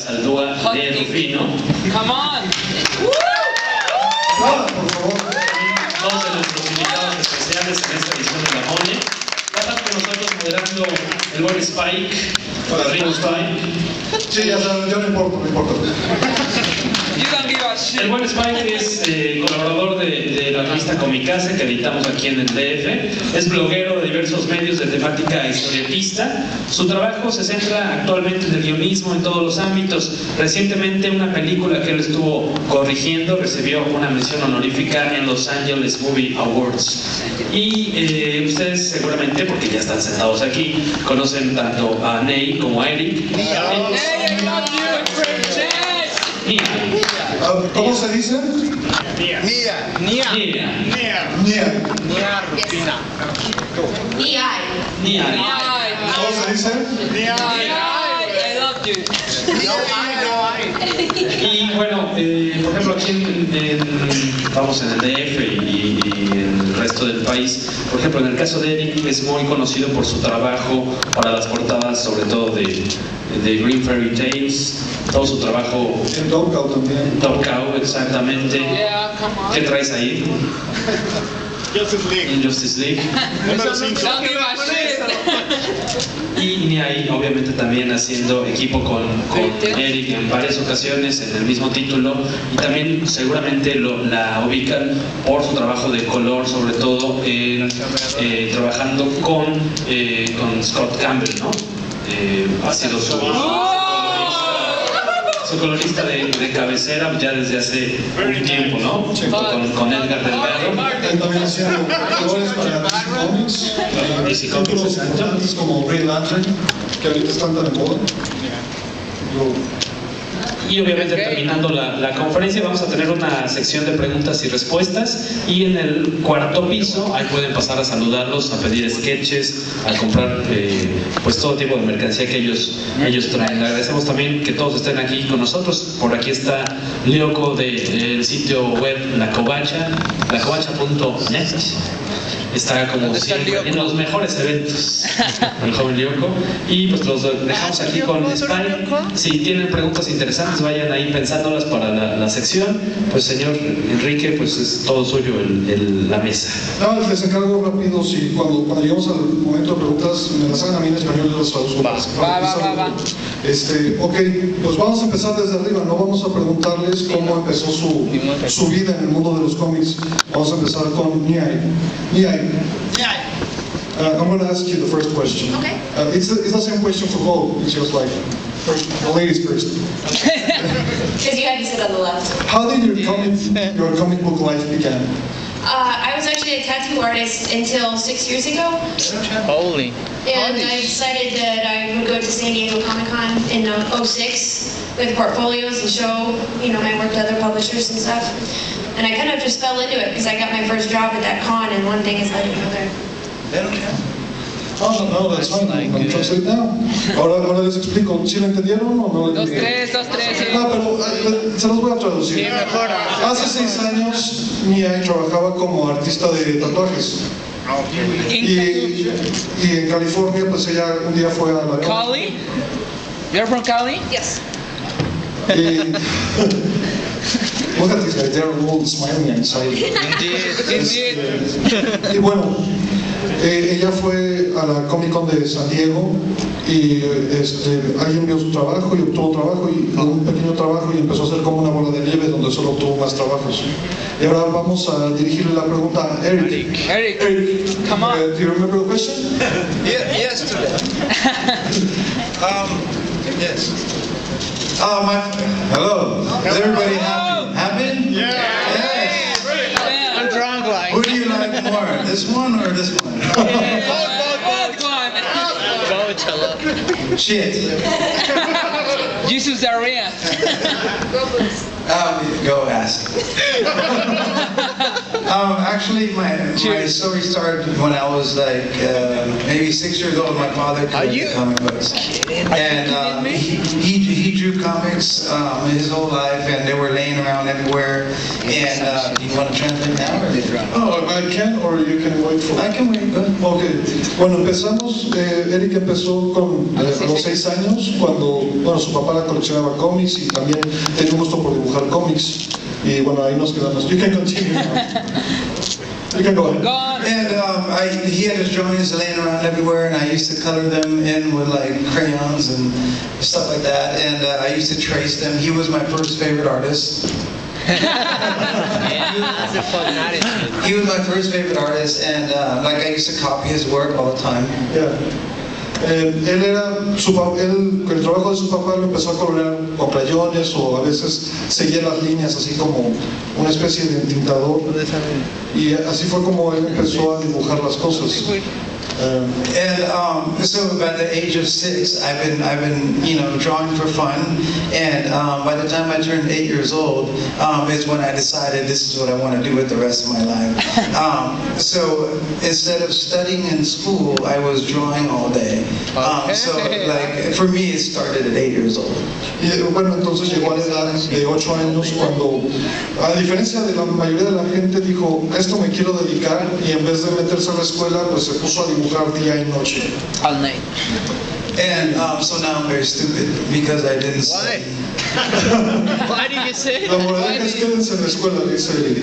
Basaldua y Nei Ruffino. Come on. Dos de nuestros invitados especiales en esta edición de la Mole. Va a estar con nosotros moderando el buen Spike, para Ringo Spike. Sí, ya sabes, yo no importa, no importa. El buen Spike es colaborador de la revista Comicase que editamos aquí en el DF. Es bloguero de diversos medios de temática historietista. Su trabajo se centra actualmente en el guionismo en todos los ámbitos. Recientemente una película que él estuvo corrigiendo recibió una mención honorífica en Los Angeles Movie Awards. Y ustedes seguramente, porque ya están sentados aquí, conocen tanto a Nei como a Eric. ¿Cómo se dice? Nia Ruffino. ¿Cómo se dice? I love you. Y bueno, por ejemplo aquí vamos en el DF y en el resto del país, por ejemplo en el caso de Eric es muy conocido por su trabajo para las portadas, sobre todo de Green Fairy Tales, todo su trabajo En Top Cow también. Top Cow, exactamente. Yeah, come on. ¿Qué traes ahí? Justice League. Don't give a shit. Y Nei obviamente también haciendo equipo con Eric en varias ocasiones en el mismo título, y también seguramente la ubican por su trabajo de color, sobre todo trabajando con Scott Campbell, ¿no? Ha sido su colorista de cabecera ya desde hace un tiempo, ¿no? Con Edgar Delgado. Él también hacía colores para DC Comics. Títulos importantes como Green Lantern, que ahorita están tan de moda. Y obviamente terminando la conferencia vamos a tener una sección de preguntas y respuestas, y en el cuarto piso ahí pueden pasar a saludarlos, a pedir sketches, a comprar pues todo tipo de mercancía que ellos traen. Le agradecemos también que todos estén aquí con nosotros. Por aquí está Leoco del sitio web lacovacha.net. Está como siempre en los mejores eventos, el joven Leoco. Y pues los dejamos aquí con Spike. Si tienen preguntas interesantes, vayan ahí pensándolas para la sección. Pues señor Enrique, pues es todo suyo la mesa. No, les encargo rápido, si cuando lleguemos al momento de preguntas, me las hagan a mí en español, yo las traduzco. Va. Ok, pues vamos a empezar desde arriba, no vamos a preguntarles cómo empezó su vida en el mundo de los cómics. Vamos a empezar con Nei. I'm going to ask you the first question. Okay. It's the same question for both. It's just like, first, the ladies first. Because you had to sit on the left. How did your comic book life begin? I was actually a tattoo artist until 6 years ago. Holy. And I decided that I would go to San Diego Comic-Con in '06 with portfolios and show, my work to other publishers and stuff. And I kind of just fell into it because I got my first job at that con, and one thing has led to another. Oh, no, that's fine. I'm translate now. Ahora les explico. ¿Sí lo entendieron o no lo entendieron? Dos, tres, sí. No, pero se los voy a traducir. Sí, mejor. Hace 6 años, Nei trabajaba como artista de tatuajes. Y en California, pues ella un día fue a la... Cali? You're from Cali? Yes. Look at these guys, they're all smiling inside. Indeed. Y bueno, ella fue a la Comic Con de San Diego y alguien vio su trabajo y obtuvo trabajo y un pequeño trabajo y empezó a hacer como una bola de nieve donde solo obtuvo más trabajos. Y ahora vamos a dirigirle la pregunta a Eric. Eric, come on. Do you remember the question? Yes, today. Yes. Hello. Is everybody happy? Happy? Yes. I'm drunk, like. Who do you like more? This one or this one? Both one. Shit. Jesus Area. Go ask. Actually, my story started when I was like maybe 6 years old. My father collected comic books, and he drew comics. comics his whole life, and they were laying around everywhere. And do you want to translate now or later on? Oh, I can, or you can wait for... I can wait, go ahead. Ok, bueno, empezamos, Eric empezó a los 6 años, cuando, bueno, su papá la coleccionaba cómics y también tenía un gusto por dibujar cómics. Y bueno, ahí nos quedamos. You can continue now. You can go ahead. Go on. And he had his drawings laying around everywhere, and I used to color them in with like crayons and stuff like that. And I used to trace them. He was my first favorite artist. That's a fucking attitude. He was my first favorite artist, and like I used to copy his work all the time. Yeah. Él era, el trabajo de su papá lo empezó a colorear con crayones o a veces seguía las líneas así como una especie de entintador, y así fue como él empezó a dibujar las cosas. And so by the age of 6, I've been drawing for fun, and by the time I turned 8 years old, is when I decided this is what I want to do with the rest of my life. So instead of studying in school, I was drawing all day. So like for me, it started at 8 years old. Y bueno, entonces llegó a la edad de 8 años cuando, a diferencia de la mayoría de la gente, dijo, esto me quiero dedicar, y en vez de meterse a la escuela, pues se puso a dibujar día y noche. All night. And so now I'm very stupid because I didn't study. Why did you say La moraleja es quédense en la escuela, dice Eric.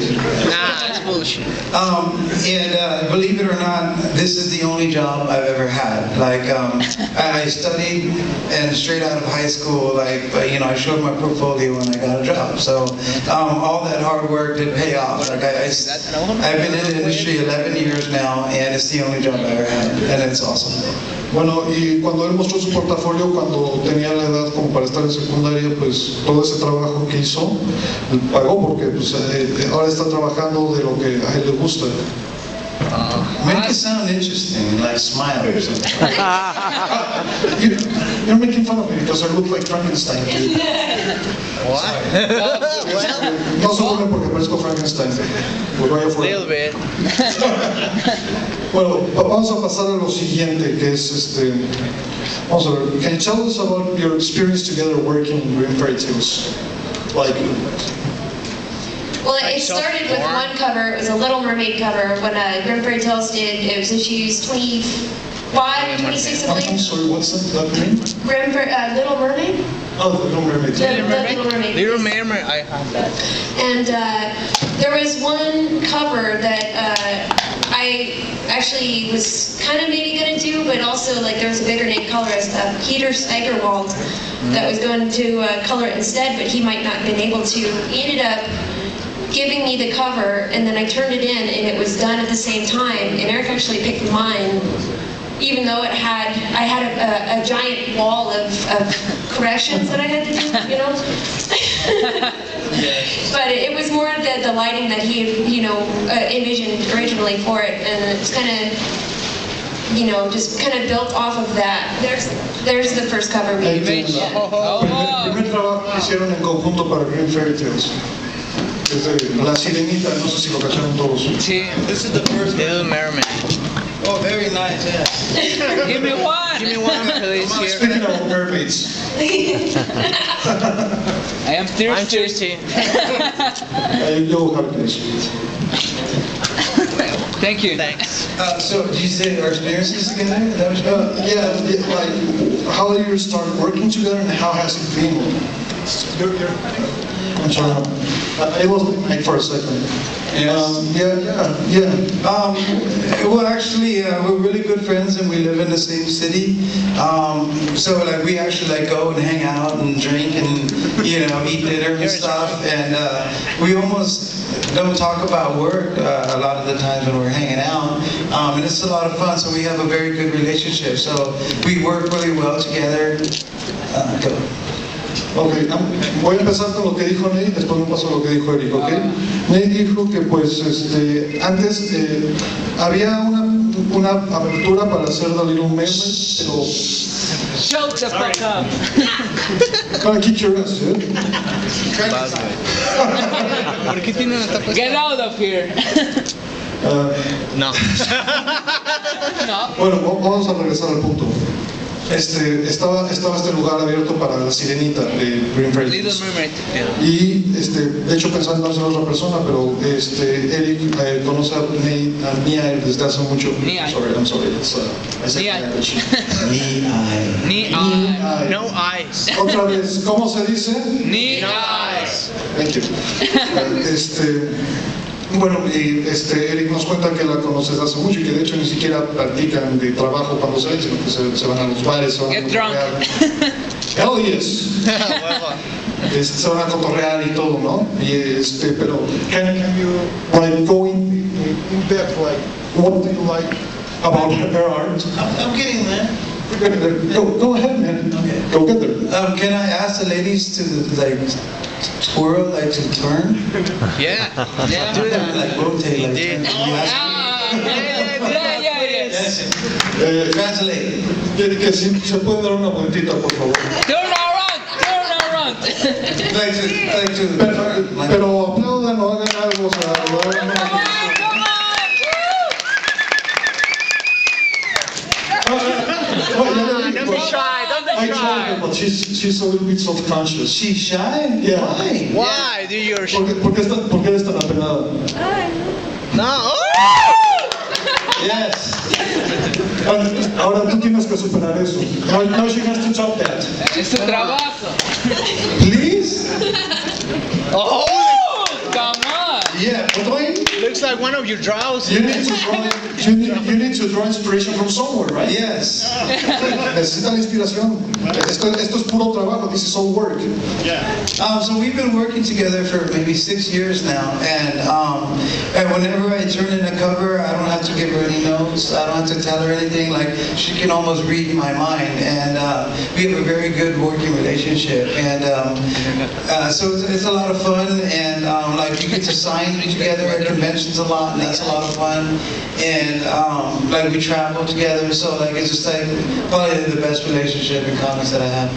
Nah, that's bullshit. And believe it or not, this is the only job I've ever had. Like, I studied, and straight out of high school, like, I showed my portfolio and I got a job. So all that hard work did pay off. Like, I've been in the industry 11 years now, and it's the only job I ever had, and it's awesome. Bueno, y cuando él mostró su portafolio, cuando tenía la edad como para estar en secundaria, pues todo ese trabajo que hizo, pagó porque pues, ahora está trabajando de lo que a él le gusta. Make it sound interesting, like smile or something. You're making fun of me because I look like Frankenstein. No se burlen porque parezco Frankenstein. Pues vaya A fuera. little bit. Bueno, vamos a pasar a lo siguiente, que es vamos a ver. Can you tell us about your experience together working in Green Fairy Tales? Like, Well, it started with one cover. It was a Little Mermaid cover when Grim Fairy Tales did. It was issues 25, 26, I I'm believe. sorry, what's that name? Little Mermaid. Oh, the Little Mermaid. Little Mermaid. Little Mermaid, I have that. And there was one cover that I actually was kind of maybe going to do, but also like there was a bigger name colorist, Peter Steigerwald, that was going to color it instead, but he might not have been able to. He ended up giving me the cover, and then I turned it in, and it was done at the same time. And Eric actually picked mine, even though I had a giant wall of corrections that I had to do, But it was more the lighting that he, envisioned originally for it, and it's kind of, just kind of built off of that. There's the first cover we made. Primer trabajo que hicieron en conjunto para Green Fairy Tales. Es de La Sirenita, no sé si lo cacharon todos. Sí. This is the first Little Mermaid. Oh, very nice, yes. Give me one. Give me one, please. Here. Speaking of mermaids. I am thirsty. I'm thirsty. You'll have this. Thank you. Thanks. So, did you say our experiences together? Is that what you meant? Like, how did you start working together and how has it been? I'm sorry. It was like for a second. Yes. Well, actually, we're really good friends, and we live in the same city. So, like, we actually like go and hang out and drink and eat dinner and stuff. And we almost don't talk about work a lot of the times when we're hanging out. And it's a lot of fun. So we have a very good relationship. So we work really well together. Go. Ok, voy a empezar con lo que dijo Nei, después me paso a lo que dijo Eric, ¿ok? Nei dijo que pues antes había una apertura para hacer The Little Mermaid, pero... Shut the fuck up. Para kick your ass, ¿eh? ¿Por qué tiene una tapa? Get out of here. No. No. Bueno, vamos a regresar al punto. estaba este lugar abierto para La Sirenita de Green Little Fragrance. Mermaid. Yeah. Y de hecho pensaba en dárselo a otra persona, pero Eric conoce a Nei desde hace mucho. Nei. I'm sorry. It's, I said Nei. language. Nei. No eyes. Otra vez, ¿cómo se dice? Nei. Thank you. Bueno, y Eric nos cuenta que la conoce desde hace mucho y que de hecho ni siquiera practican de trabajo cuando se ven, sino que se van a los bares, se van Get a drunk. cotorrear. Hell yes. Se van a cotorrear y todo, ¿no? Y pero can you like go in depth, like what do you like about her art? I'm getting there. Go ahead, man. Okay. Go get there. Can I ask the ladies to like twirl, like to turn? Yeah. Yeah. Do that, like rotate, like did. turn. You ask Yeah. Translate. Que si se puede dar una vueltita, por favor. Turn around. Like to. Pero aplaudan o hagan algo, o sea, Come on. Don't be shy. Don't I be told her, shy. but she's a little bit self-conscious. She's shy? Yeah. Why? Why do your ¿Por qué eres tan apenada? no? Yes. Ahora tú tienes que superar eso. Now she has to top that. Es su trabajo. Please? Oh, Come on. Yeah, but looks like one of your draws. you need to draw inspiration from somewhere, right? Yes. Necesitan inspiración. Esto es puro trabajo. This is all work. So we've been working together for maybe 6 years now, and whenever I turn in a cover, I don't have to give her any notes. I don't have to tell her anything. Like she can almost read my mind, and we have a very good working relationship. And so it's a lot of fun, and like we get to sign together at conventions a lot, and that's a lot of fun. And like we travel together, so like it's just like probably the best relationship in comics that I have.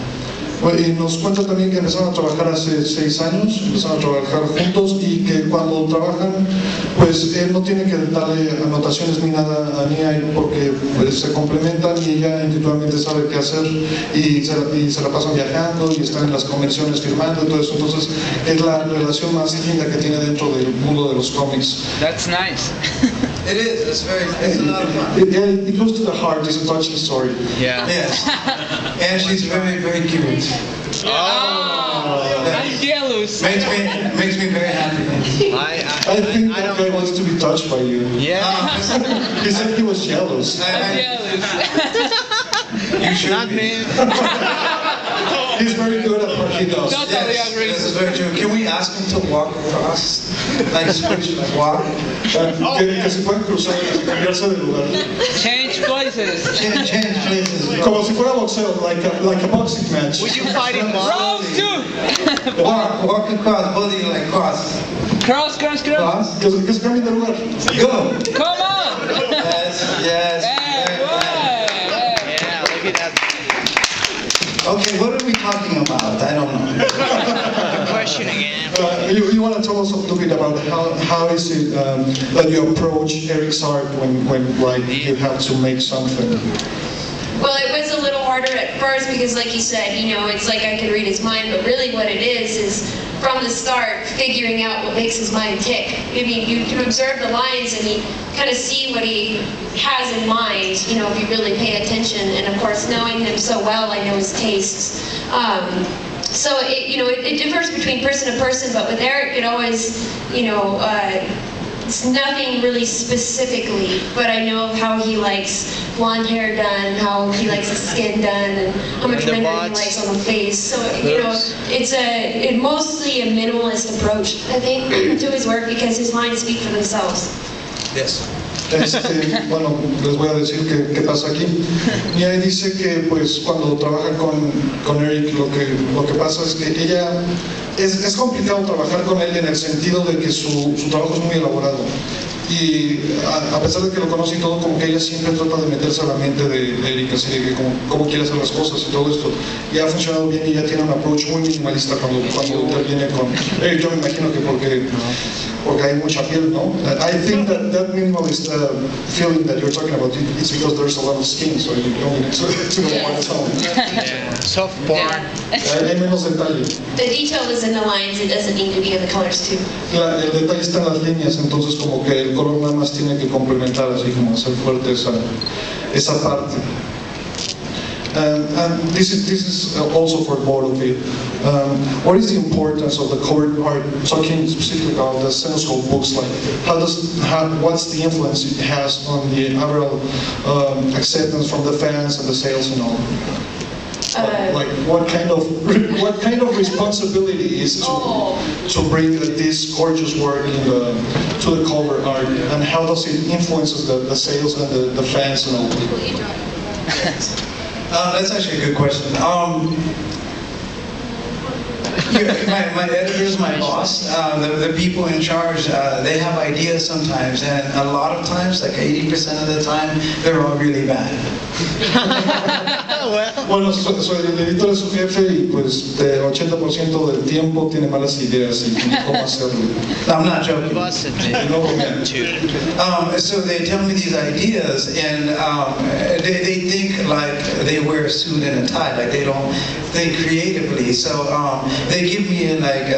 Y nos cuenta también que empezaron a trabajar hace 6 años, empezaron a trabajar juntos y que cuando trabajan, pues él no tiene que darle anotaciones ni nada a Nei porque pues, se complementan y ella intuitivamente sabe qué hacer y se la pasan viajando y están en las convenciones firmando y todo eso. Entonces es la relación más linda que tiene dentro del mundo de los cómics. That's nice. It is. It's a lot of fun. It goes to the heart. It's a touching story. Yeah. Yes. And she's very, very cute. I'm jealous. Makes me very happy. I think that guy wants to be touched by you. Yeah. He said he was jealous. I'm jealous. You should Not be. me. He's very good at what he does. Totally Yes, agree. this is very true. Can we ask him to walk across? Like switch, like walk? Que se pueden cruzar, cambiarse de lugar. Change places. Change places. Como si fuera boxeo, like a boxing match. Would you fight in bar? Round 2. Walk across, both of you like cross. Cross. Cross. Que se cambien de lugar. Go. Come on. Yes. Hey, boy. Hey. Yeah, look at that. Okay, what are we talking about? I don't know. Good question again. You want to tell us a little bit about how is it that you approach Eric's art when like you have to make something? Well, it was a little harder at first because, like you said, you know, it's like I could read his mind, but really what it is from the start figuring out what makes his mind tick. I mean, you can observe the lines and you kind of see what he has in mind, you know, if you really pay attention. And of course, knowing him so well, I know his tastes. So it differs between person to person, but with Eric, it always, it's nothing really specifically, but I know how he likes blonde hair done, how he likes his skin done, and how much rendering he likes on the face. So, it's mostly a minimalist approach, I think, to his work because his lines speak for themselves. Yes. Bueno, les voy a decir qué pasa aquí. Nei dice que pues cuando trabaja con Eric lo que pasa es que ella es complicado trabajar con él en el sentido de que su trabajo es muy elaborado. Y a pesar de que lo conoce y todo, como que ella siempre trata de meterse a la mente de Eric, así de que cómo quiere hacer las cosas y todo esto. Y ha funcionado bien y ya tiene un approach muy minimalista cuando interviene con Eric. Yo me imagino que porque hay mucha piel, ¿no? I think that minimalist feeling that you're talking about, it's because there's a lot of skin, so you don't need to know what it's on. Yeah. Soft porn. Hay menos detalle. The detail is in the lines, it doesn't need to be in the colors too. El detalle está en las líneas, entonces como que el color nada más tiene que complementar, así como hacer fuerte esa parte. And this is also for the board of it. What is the importance of the cover art? Talking specifically about the Cinescope books, like what's the influence it has on the overall acceptance from the fans and the sales and all? Like what kind of responsibility is to bring this gorgeous work to the cover art, and how does it influences the sales and the fans and all? That's actually a good question. My editors, my boss, the people in charge, they have ideas sometimes, and a lot of times, like 80% of the time, they're all really bad. Bueno, el editor es su jefe y pues el 80% del tiempo tiene malas ideas y cómo hacerlo. I'm not joking. No, So they tell me these ideas, and they think like they wear a suit and a tie, like they don't think creatively. So they give me like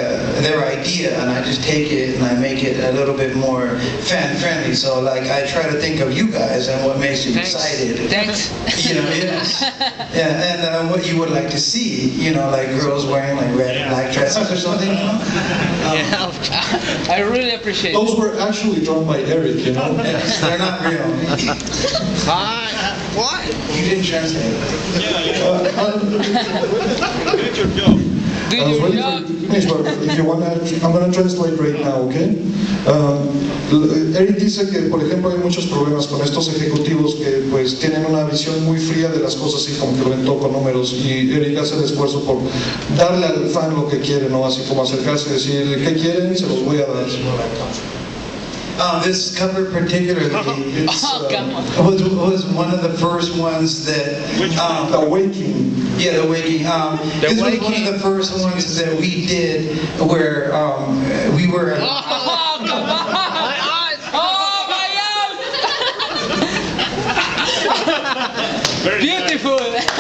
their idea, and I just take it and I make it a little bit more fan-friendly. So like I try to think of you guys and what makes you excited. Thanks. You know, yeah, and what you would like to see. You know, like girls wearing like red and black dresses or something. Yeah. I really appreciate it. those were actually drawn by Eric, you know. Yes, they're not real. What? You didn't translate it. I was Do waiting your for job. you to finish, but if you want to, I'm going to translate right now, okay? Eric dice que, por ejemplo, hay muchos problemas con estos ejecutivos que pues tienen una visión muy fría de las cosas y como que ven todo con números, y Eric hace el esfuerzo por darle al fan lo que quiere, ¿no? Así como acercarse y decir, ¿qué quieren? Se los voy a dar. This cover particularly was one of the first ones that The Waking. yeah, the Waking. This was one of the first ones that we did where we were. Oh, come on! My eyes! Oh, my eyes! Beautiful!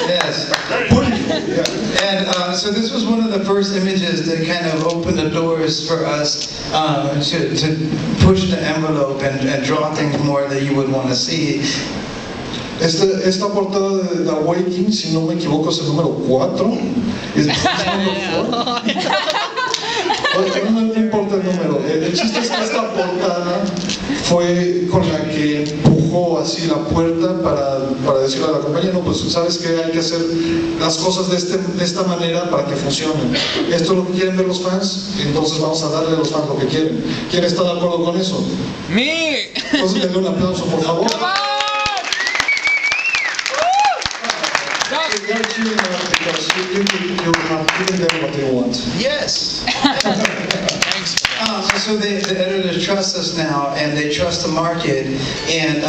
Yes. Yeah. And so this was one of the first images that kind of opened the doors for us to push the envelope and draw things more that you would want to see. Esta portada de The Waking, si no me equivoco, es el número 4. No importa el número. El chiste es que esta portada fue con la que empujó así la puerta para decirle a la compañía, no, pues sabes que hay que hacer las cosas de esta manera para que funcionen. Esto es lo que quieren ver los fans, entonces vamos a darle a los fans lo que quieren. ¿Quién está de acuerdo con eso? Me! Entonces denle un aplauso, por favor. Come on! They are cheering us because you have given them what they want. Yes. So the editors trust us now, and they trust the market, and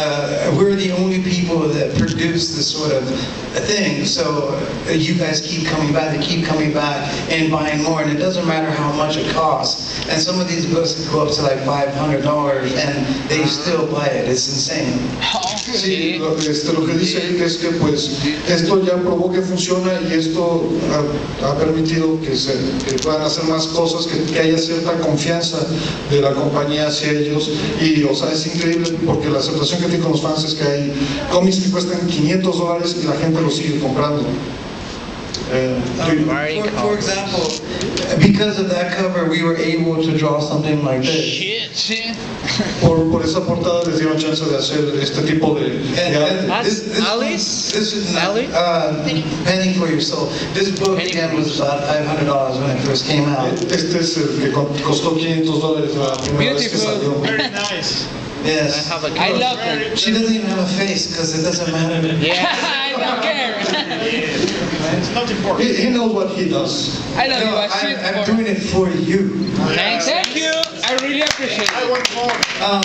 we're the only people that produce this sort of thing. So you guys keep coming back, they keep coming back and buying more, and it doesn't matter how much it costs. And some of these books go up to like $500, and they still buy it. It's insane. Sí, lo que dice Eric es que pues esto ya probó que funciona y esto ha permitido que puedan hacer más cosas, que haya cierta confianza de la compañía hacia ellos, y o sea es increíble porque la aceptación que tiene con los fans es que hay cómics que cuestan $500 y la gente los sigue comprando. For example, because of that cover, we were able to draw something like this. Shit. Por esa portada les dieron chance de hacer este tipo de This is Penny for Your Soul. This book again was about $500 when it first came out. Este es el que costó $500 la primera vez que salió. Very nice. Yes. I love her. She doesn't even have a face because it doesn't matter. Yeah, I don't care. It's not important. He knows what he does. I don't No, give a shit I'm for doing it for you. Thank you. I really appreciate I it. want more.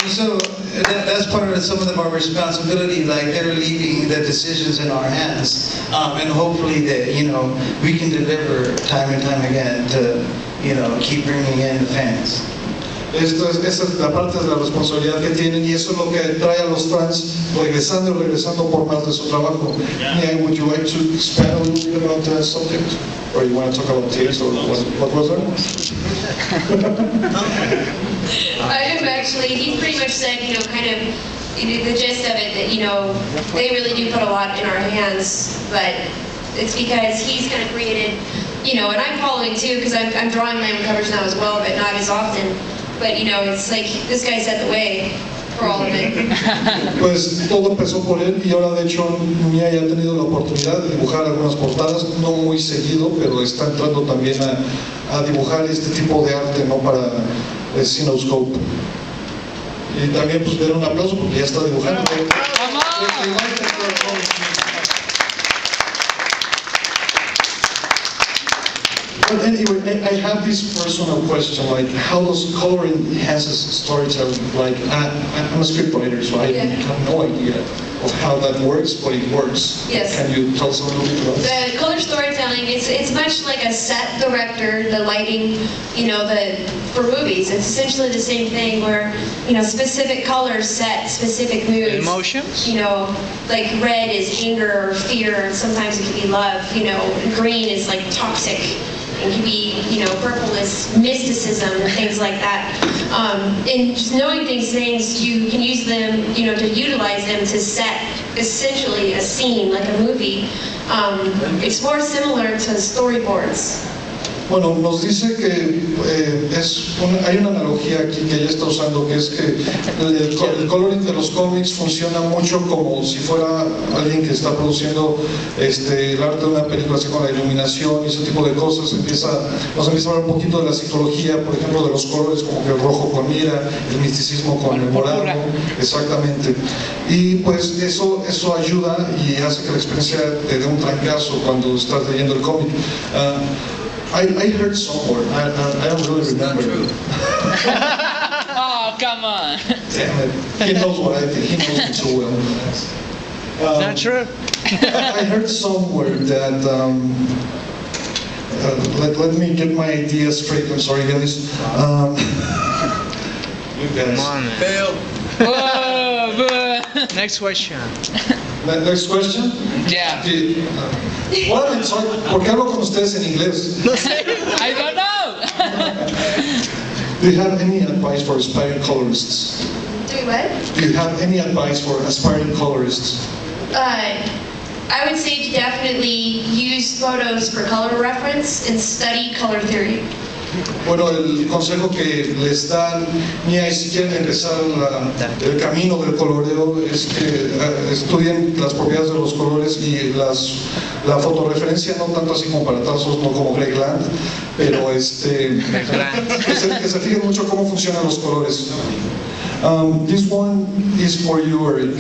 So that's part of some of our responsibility. Like they're leaving the decisions in our hands, and hopefully that we can deliver time and time again to keep bringing in the fans. Esa es la parte de la responsabilidad que tienen y eso es lo que trae a los fans regresando y regresando por más de su trabajo. Nei, would you like to expand a little bit about that subject? Or you want to talk about taste or what was there? I am actually, he pretty much said, kind of the gist of it, that, they really do put a lot in our hands, but it's because he's kind of created, and I'm following too, because I'm drawing my own covers now as well, but not as often. But, it's like, this guy set the way for all of it. Pues todo empezó por él y ahora de hecho Mia ya ha tenido la oportunidad de dibujar algunas portadas, no muy seguido, pero está entrando también a dibujar este tipo de arte, ¿no? Para el Cinoscope. Y también pues dar un aplauso porque ya está dibujando. But anyway, I have this personal question, like how does color enhances storytelling? Like I'm a scriptwriter, so I have no idea of how that works, but it works. Yes. Can you tell us a little bit about it? The color storytelling, it's much like a set director, the lighting, for movies. It's essentially the same thing where, specific colors set specific moods. Emotions? Like red is anger or fear, and sometimes it can be love. Green is like toxic. It can be, purple is mysticism and things like that. And just knowing these things, you can use them, to utilize them to set essentially a scene, like a movie. It's more similar to storyboards. Bueno, nos dice que hay una analogía aquí que ella está usando, que es que el coloring de los cómics funciona mucho como si fuera alguien que está produciendo el arte de una película, así con la iluminación y ese tipo de cosas. Nos empieza a hablar un poquito de la psicología, por ejemplo, de los colores, como que el rojo con ira, el misticismo con el morado, exactamente. Y pues eso ayuda y hace que la experiencia te dé un trancazo cuando estás leyendo el cómic. I heard somewhere, I don't really remember. Oh, come on. Damn it. He knows what I think, he knows me too well. Not true. I heard somewhere that, let me get my ideas straight, I'm sorry guys. You guys. Come on, man. Fail. Next question. Next question? Yeah. What am I talking? ¿Por qué hablo con ustedes en inglés? I don't know. Do you have any advice for aspiring colorists? Do what? Do you have any advice for aspiring colorists? I would say to definitely use photos for color reference and study color theory. Bueno, el consejo que les dan, Mia, si quieren empezar el camino del coloreo, es que estudien las propiedades de los colores y la fotorreferencia, no tanto así como para trazos, no como Greg Land, pero que se fijen mucho cómo funcionan los colores. This one is for you, Eric.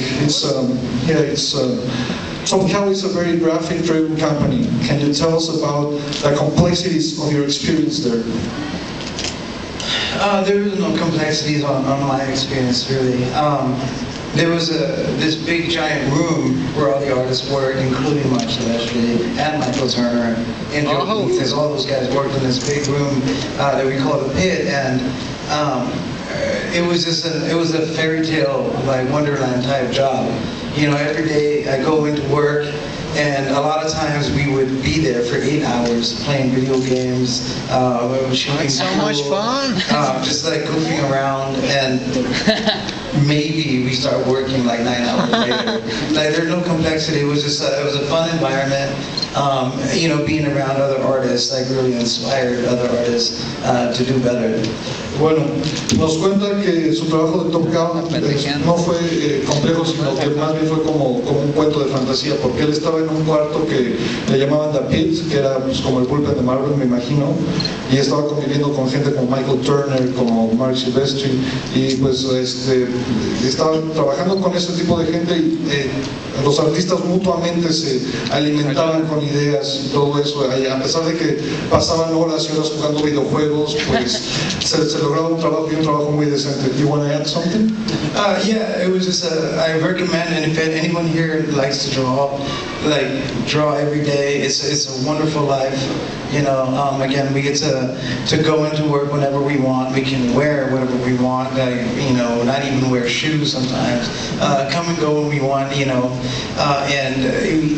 Somehow it's a very graphic-driven company. Can you tell us about the complexities of your experience there? There was no complexities on my experience, really. There was this big giant room where all the artists worked, including Mike Celestri and Michael Turner and Joe Booth. All those guys worked in this big room that we called a pit, and it was a fairy tale, like Wonderland type job. Every day I go into work, and a lot of times we would be there for 8 hours playing video games. That's so much fun. Just like goofing around, and maybe we start working like 9 hours later. Like there's no complexity. It was a fun environment. you know, being around other artists, like really inspired other artists to do better. Bueno, nos cuenta que su trabajo de Top Gun no fue complejo, sino que más bien fue como un cuento de fantasía, porque él estaba en un cuarto que le llamaban The Pit, que era pues, como el bullpen de Marvel, me imagino, y estaba conviviendo con gente como Michael Turner, como Mark Silvestri, y pues estaba trabajando con ese tipo de gente y los artistas mutuamente se alimentaban con ideas y todo eso, a pesar de que pasaban horas y horas jugando videojuegos, pues se lograba un trabajo muy decente. Do you want to add something? Yeah, it was just I recommend, and if anyone here likes to draw, like draw every day, it's a wonderful life. You know, again, we get to go into work whenever we want. We can wear whatever we want. Like, you know, not even wear shoes sometimes. Come and go when we want. You know, and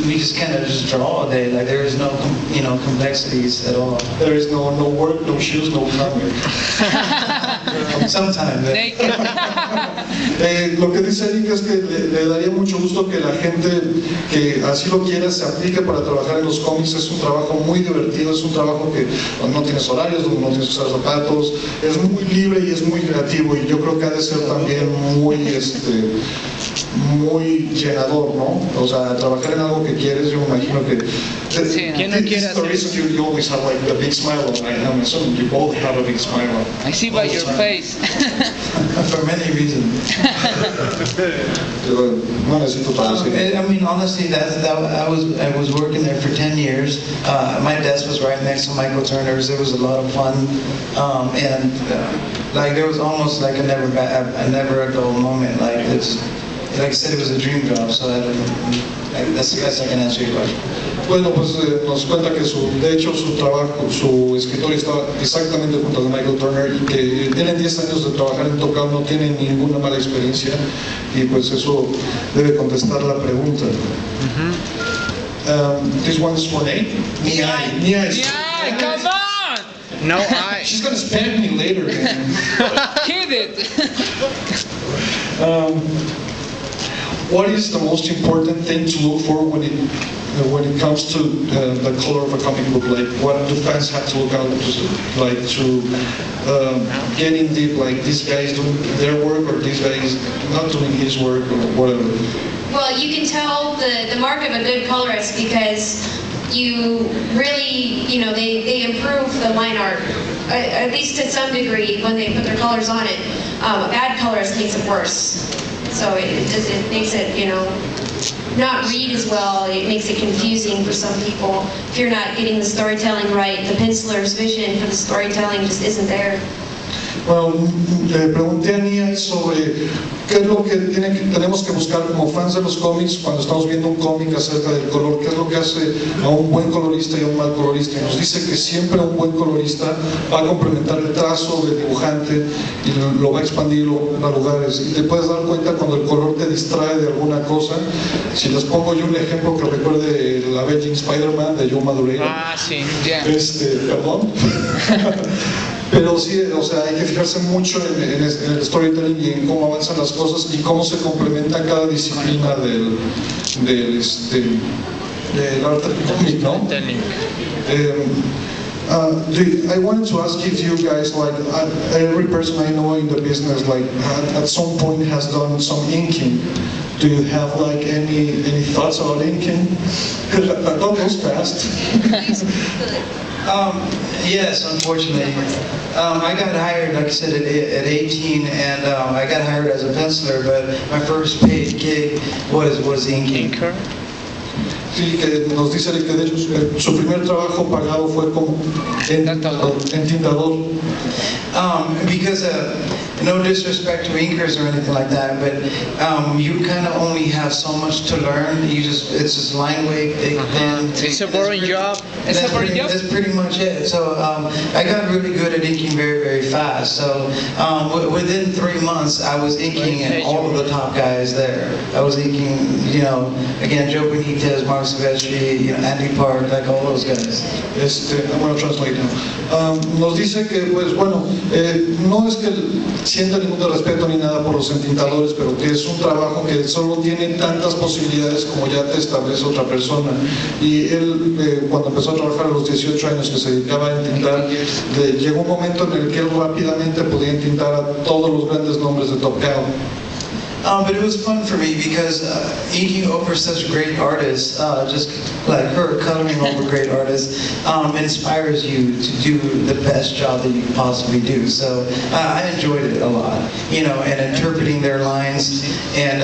we just kind of just draw all day. Like there is no, you know, complexities at all. There is no work, no shoes, no family. Sometimes. Lo que dice Eric es que le daría mucho gusto que la gente que así lo quiera se aplique para trabajar en los cómics. Es un trabajo muy divertido, es un trabajo que no tienes horarios, no tienes que usar zapatos, es muy libre y es muy creativo, y yo creo que ha de ser también muy llenador, ¿no? O sea, trabajar en algo que quieres, yo me imagino que ¿Quién no quiere hacer eso? you always have like a big smile on, I'm assuming you both have a big smile on. I see by your face. For many reasons. No necesito traducir. I mean, honestly, I was working there for 10 years. My desk was right next to Michael Turner's. It was a lot of fun, and like there was almost like a never a dull moment. Like it's, like I said, it was a dream job. So that's the best I can answer your question. Bueno, pues nos cuenta que de hecho su trabajo, su escritorio está exactamente junto a Michael Turner, y que él en 10 años de trabajar en Top Gun no tiene ninguna mala experiencia, y pues eso debe contestar la pregunta. This one is for Nei. Yeah, come on! No, She's gonna spank me later. Kid it! What is the most important thing to look for when it comes to the color of a comic book? Like, what do fans have to look out to get in deep? Like, this guy is doing their work, or this guy is not doing his work, or whatever. Well, you can tell the mark of a good colorist because you really, you know, they improve the line art, at least to some degree, when they put their colors on it. A bad colorist makes it worse. So it makes it, you know, not read as well. It makes it confusing for some people. If you're not getting the storytelling right, the penciler's vision for the storytelling just isn't there. Bueno, le pregunté a Nia sobre qué es lo que tenemos que buscar como fans de los cómics cuando estamos viendo un cómic acerca del color, qué es lo que hace a un buen colorista y a un mal colorista. Y nos dice que siempre un buen colorista va a complementar el trazo del dibujante y lo va a expandir, lo va a lugares. Y te puedes dar cuenta cuando el color te distrae de alguna cosa. Si les pongo yo un ejemplo que recuerde el Avenging Spider-Man de Joe Madureira. Ah, sí, ya. Perdón. Pero sí, o sea, hay que fijarse mucho en el storytelling y en cómo avanzan las cosas y cómo se complementa cada disciplina del arte cómic, ¿no? I wanted to ask if you guys, like, every person I know in the business, like, at some point has done some inking. Do you have like any thoughts about inking? That goes fast. Yes, unfortunately. I got hired, like I said, at 18, and I got hired as a penciler, but my first paid gig was inking. Sí, que nos dice que de hecho su primer trabajo pagado fue como entintador. Because no disrespect to inkers or anything like that, but you kind of only have so much to learn. It's just line weight, big pen. It's a boring job. That's pretty much it. So I got really good at inking very, very fast. So within 3 months, I was inking all of the top guys there. I was inking, you know, again, Joe Benitez, Mark Silvestri, you know, Andy Park, like all those guys. I'm going to translate now. Nos dice que, pues bueno, no es que sienta ningún respeto ni nada por los entintadores, pero que es un trabajo que solo tiene tantas posibilidades como ya te establece otra persona. Y él, cuando empezó a trabajar a los 18 años que se dedicaba a entintar, llegó un momento en el que él rápidamente podía entintar a todos los grandes nombres de Top Cow. But it was fun for me because inking over such great artists, just like her, coloring over great artists, inspires you to do the best job that you can possibly do. So I enjoyed it a lot, you know, and interpreting their lines, and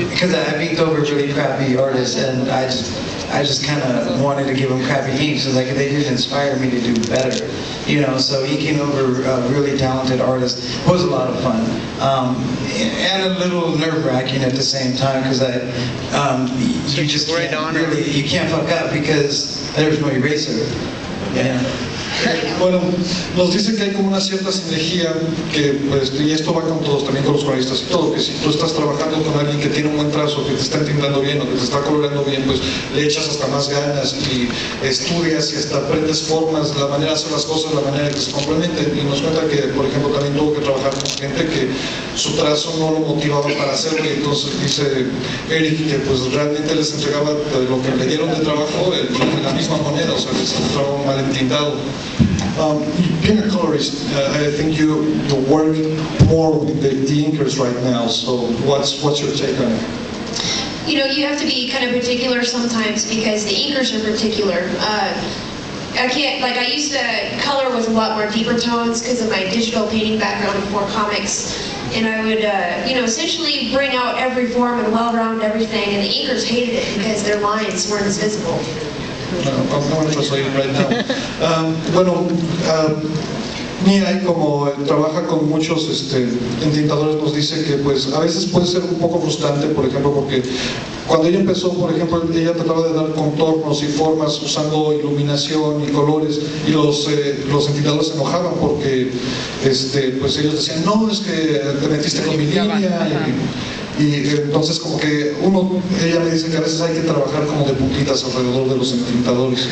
because I've inked over really crappy artists, and I just kind of wanted to give them crappy inks, so like they did inspire me to do better, you know. So inking over really talented artists was a lot of fun, and a little nerve-wracking at the same time, because you just you can't fuck up because there's no eraser. Yeah. Bueno, nos dice que hay como una cierta sinergia que, pues, y esto va con todos, también con los coloristas y todo, que si tú estás trabajando con alguien que tiene un buen trazo, que te está entintando bien o que te está coloreando bien, pues le echas hasta más ganas y estudias y hasta aprendes formas, la manera de hacer las cosas, la manera que se complementen. Y nos cuenta que, por ejemplo, también tuvo que trabajar con gente que su trazo no lo motivaba para hacerlo, y entonces dice Eric que pues realmente les entregaba lo que le dieron de trabajo de la misma moneda, o sea, les entregaba mal entintado. Being a colorist, I think you work more with the inkers right now, so what's your take on it? You know, you have to be kind of particular sometimes because the inkers are particular. I can't, like, I used to color with a lot more deeper tones because of my digital painting background before comics. And I would, you know, essentially bring out every form and well-round everything, and the inkers hated it because their lines weren't as visible. I'm going to translate right now. Bueno, Nei, como trabaja con muchos entintadores, nos dice que pues a veces puede ser un poco frustrante, por ejemplo, porque cuando ella empezó, por ejemplo, ella trataba de dar contornos y formas usando iluminación y colores, y los entintadores se enojaban porque pues ellos decían, no, es que te metiste con mi línea, y entonces como que ella me dice que a veces hay que trabajar como de puntitas alrededor de los entintadores.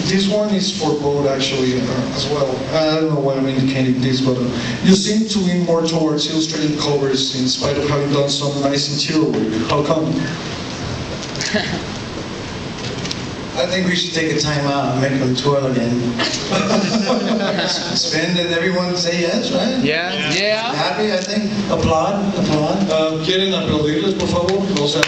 This one is for both actually as well. I don't know why I'm indicating this, but you seem to lean more towards illustrating covers in spite of having done some nice interior work. How come? I think we should take a time out and make them twirl again. Spin and everyone say yes, right? Yeah. Yeah. Happy, I think. Applaud. ¿Quieren aplaudirles, por favor? O sea,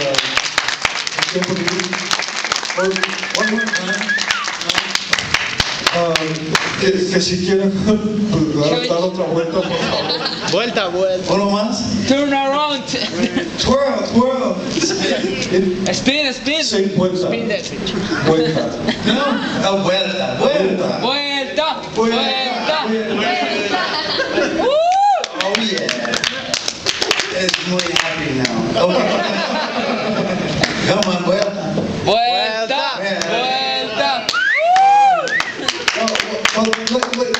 que si quieren dar otra vuelta, por favor. Vuelta. Uno más. Turn around. Twirl. Spin. Sí, vuelta. Spin that bitch. Vuelta. No, vuelta. Vuelta. Woo! Oh yeah. It's muy happy now. Okay. Come on, vuelta.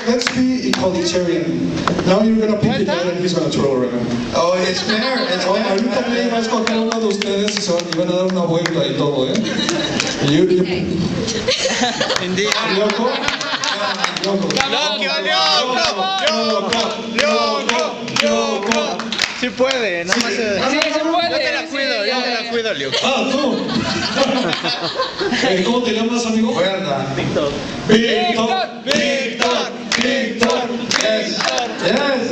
Let's be equalitarian. Now you're going to pick it and he's going to twirl around. Oh, it's fair. Ahorita me iba a escoger uno de ustedes y se van a dar una vuelta y todo, ¿eh? Indeed. ¿Loco? Loco. Sí puede, nada más. Sí, se puede. Yo te la cuido, Luke. Ah, tú. ¿Cómo te llamas, amigo? Vuelta. Víctor. Yes. Yes.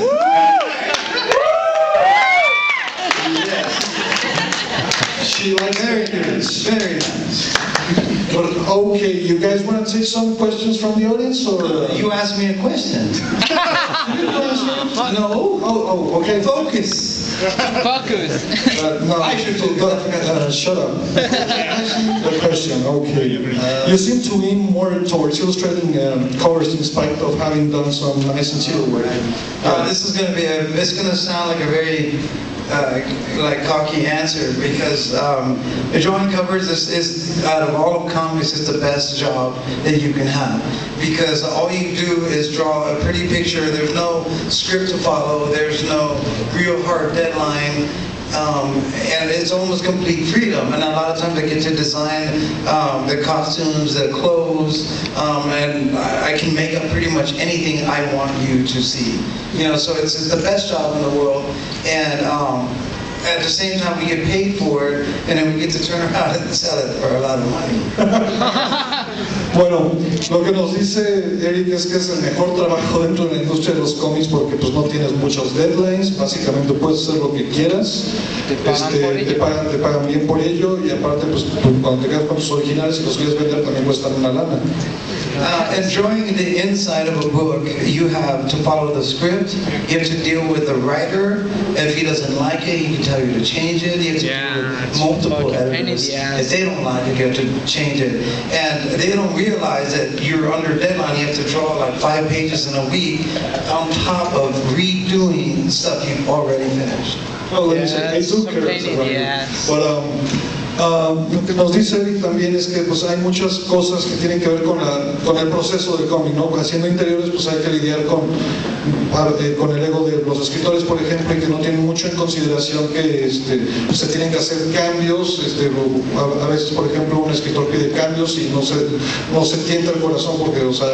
She likes Very nice. Very nice. But, okay, you guys want to take some questions from the audience, or You asked me a question. No. Oh, okay. Focus. No, I should do that. Shut up. The question, okay. You seem to lean more towards illustrating covers in spite of having done some nice interior work. This is going to be it's going to sound like a very like cocky answer, because drawing covers is out of all of comics is the best job that you can have, because all you do is draw a pretty picture. There's no script to follow. There's no real hard deadline. And it's almost complete freedom, and a lot of times I get to design the costumes, the clothes, and I I can make up pretty much anything I want you to see. You know, so it's the best job in the world, and at the same time we get paid for it, and then we get to turn around and sell it for a lot of money. Bueno, lo que nos dice Eric es que es el mejor trabajo dentro de la industria de los cómics porque pues no tienes muchos deadlines, básicamente puedes hacer lo que quieras, te pagan bien por ello, y aparte pues cuando te quedas con tus originales y los quieres vender también cuestan una lana. And drawing the inside of a book, you have to follow the script, you have to deal with the writer. If he doesn't like it, he can tell you to change it. You have to deal with multiple editors. If they don't like it, you have to change it. And they don't realize that you're under deadline, you have to draw like 5 pages in a week on top of redoing stuff you've already finished. No, let me say, I do care about it. Lo que nos dice Eric también es que pues hay muchas cosas que tienen que ver con el proceso del cómic, ¿no? Haciendo interiores pues hay que lidiar con el ego de los escritores, por ejemplo, y que no tienen mucho en consideración que pues, se tienen que hacer cambios. A veces, por ejemplo, un escritor pide cambios y no se tienta el corazón porque, o sea,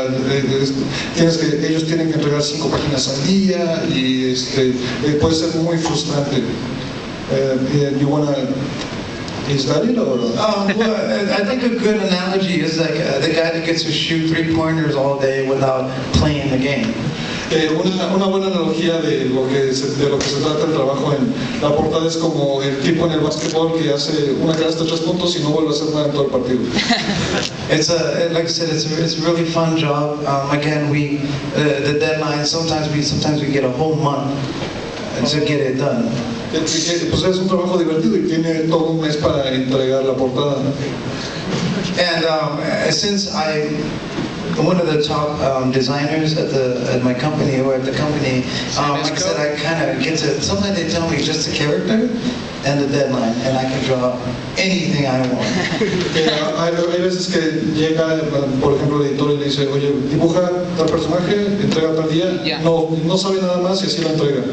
ellos tienen que entregar 5 páginas al día y puede ser muy frustrante. Is that it, or? Well, I think a good analogy is like the guy that gets to shoot 3-pointers all day without playing the game. Una buena analogía de lo que se trata el trabajo en la portada es como el tipo en el básquetbol que hace una canasta de 3 puntos y no vuelve a hacer nada en todo el partido. Like I said, it's a really fun job. Again, the deadline, sometimes we get a whole month to get it done. Pues es un trabajo divertido y tiene todo un mes para entregar la portada. And since I'm one of the top designers at my company or at the company, like I said, I kind of get to, sometimes they tell me just the character and the deadline, and I can draw anything I want. Hay veces que llega, por ejemplo, el editor y le dice, oye, dibuja tal personaje, entrega tal día, no sabe nada más y así lo entrega.